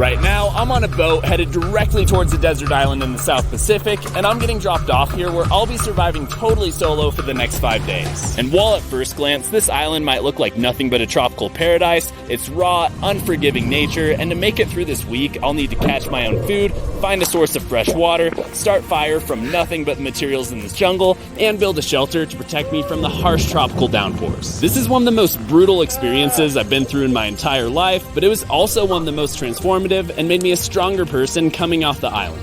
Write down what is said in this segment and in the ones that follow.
Right now, I'm on a boat headed directly towards a desert island in the South Pacific, and I'm getting dropped off here where I'll be surviving totally solo for the next 5 days. And while at first glance, this island might look like nothing but a tropical paradise, it's raw, unforgiving nature, and to make it through this week, I'll need to catch my own food, find a source of fresh water, start fire from nothing but the materials in this jungle, and build a shelter to protect me from the harsh tropical downpours. This is one of the most brutal experiences I've been through in my entire life, but it was also one of the most transformative and made me a stronger person coming off the island.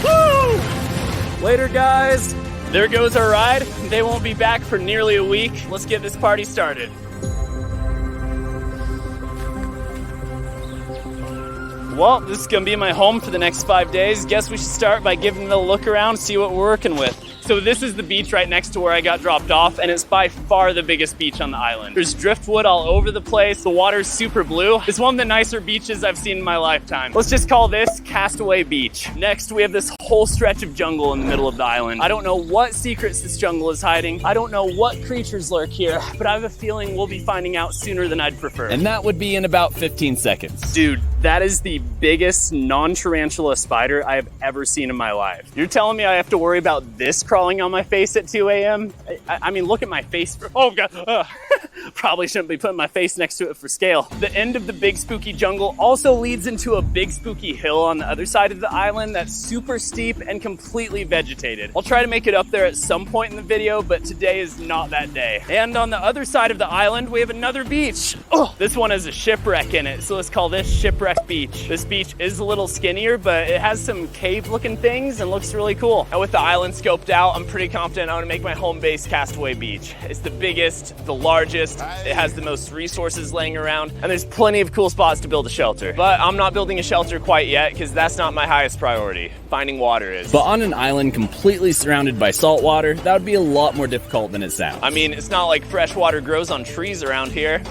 Woo! Later, guys. There goes our ride. They won't be back for nearly a week. Let's get this party started. Well, this is gonna be my home for the next 5 days. Guess we should start by giving it a look around, see what we're working with. So this is the beach right next to where I got dropped off, and it's by far the biggest beach on the island. There's driftwood all over the place. The water's super blue. It's one of the nicer beaches I've seen in my lifetime. Let's just call this Castaway Beach. Next, we have this whole stretch of jungle in the middle of the island. I don't know what secrets this jungle is hiding. I don't know what creatures lurk here, but I have a feeling we'll be finding out sooner than I'd prefer. And that would be in about 15 seconds. Dude, that is the biggest non-tarantula spider I have ever seen in my life. You're telling me I have to worry about this crawling on my face at 2 a.m.? I mean, look at my face. Oh God, probably shouldn't be putting my face next to it for scale. The end of the big spooky jungle also leads into a big spooky hill on the other side of the island that's super steep and completely vegetated. I'll try to make it up there at some point in the video, but today is not that day. And on the other side of the island, we have another beach. Oh, this one has a shipwreck in it, so let's call this Shipwreck Beach. This beach is a little skinnier, but it has some cave-looking things and looks really cool. And with the island scoped out, I'm pretty confident I want to make my home base Castaway Beach. It's the biggest, the largest, it has the most resources laying around, and there's plenty of cool spots to build a shelter. But I'm not building a shelter quite yet, because that's not my highest priority. Finding water is. But on an island completely surrounded by salt water, that would be a lot more difficult than it sounds. I mean, it's not like fresh water grows on trees around here.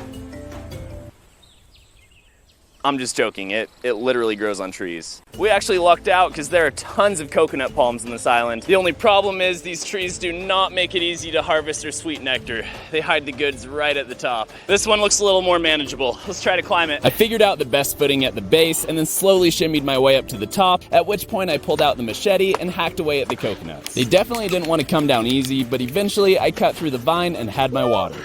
I'm just joking, it literally grows on trees. We actually lucked out because there are tons of coconut palms on this island. The only problem is these trees do not make it easy to harvest their sweet nectar. They hide the goods right at the top. This one looks a little more manageable. Let's try to climb it. I figured out the best footing at the base and then slowly shimmied my way up to the top, at which point I pulled out the machete and hacked away at the coconuts. They definitely didn't want to come down easy, but eventually I cut through the vine and had my water.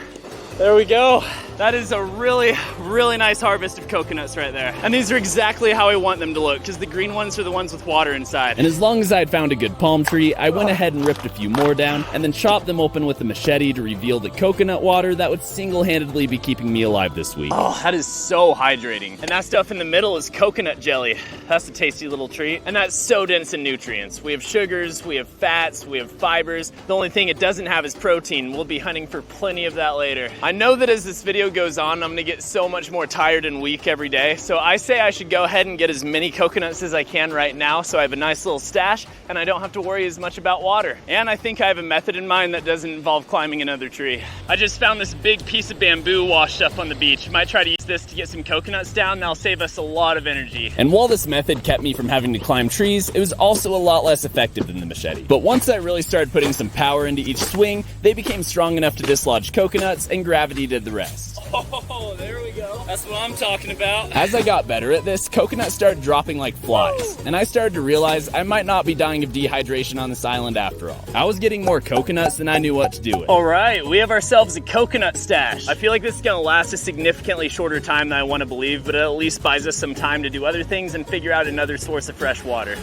There we go. That is a really, really nice harvest of coconuts right there. And these are exactly how I want them to look, because the green ones are the ones with water inside. And as long as I had found a good palm tree, I went ahead and ripped a few more down, and then chopped them open with a machete to reveal the coconut water that would single-handedly be keeping me alive this week. Oh, that is so hydrating. And that stuff in the middle is coconut jelly. That's a tasty little treat. And that's so dense in nutrients. We have sugars, we have fats, we have fibers. The only thing it doesn't have is protein. We'll be hunting for plenty of that later. I know that as this video goes on, I'm gonna get so much more tired and weak every day. So I say I should go ahead and get as many coconuts as I can right now so I have a nice little stash and I don't have to worry as much about water. And I think I have a method in mind that doesn't involve climbing another tree. I just found this big piece of bamboo washed up on the beach. Might try to use this to get some coconuts down. That'll save us a lot of energy. And while this method kept me from having to climb trees, it was also a lot less effective than the machete. But once I really started putting some power into each swing, they became strong enough to dislodge coconuts and gravity did the rest. Oh, there we go. That's what I'm talking about. As I got better at this, coconuts started dropping like flies, and I started to realize I might not be dying of dehydration on this island after all. I was getting more coconuts than I knew what to do with. All right, we have ourselves a coconut stash. I feel like this is gonna last a significantly shorter time than I want to believe, but it at least buys us some time to do other things and figure out another source of fresh water.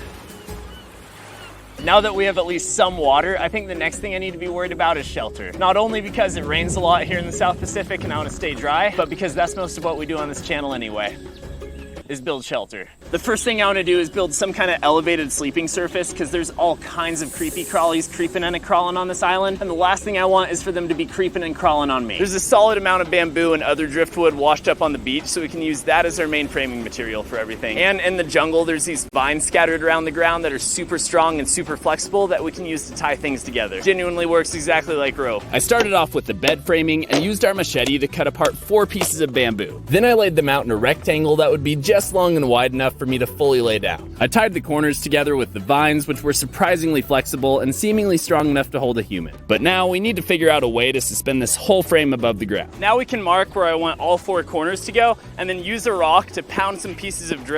Now that we have at least some water, I think the next thing I need to be worried about is shelter. Not only because it rains a lot here in the South Pacific and I want to stay dry, but because that's most of what we do on this channel anyway, is build shelter. The first thing I want to do is build some kind of elevated sleeping surface because there's all kinds of creepy crawlies creeping and crawling on this island, and the last thing I want is for them to be creeping and crawling on me. There's a solid amount of bamboo and other driftwood washed up on the beach, so we can use that as our main framing material for everything. And in the jungle, there's these vines scattered around the ground that are super strong and super flexible that we can use to tie things together. Genuinely works exactly like rope. I started off with the bed framing and used our machete to cut apart 4 pieces of bamboo. Then I laid them out in a rectangle that would be just long and wide enough for me to fully lay down. I tied the corners together with the vines, which were surprisingly flexible and seemingly strong enough to hold a human. But now we need to figure out a way to suspend this whole frame above the ground. Now we can mark where I want all 4 corners to go and then use a rock to pound some pieces of driftwood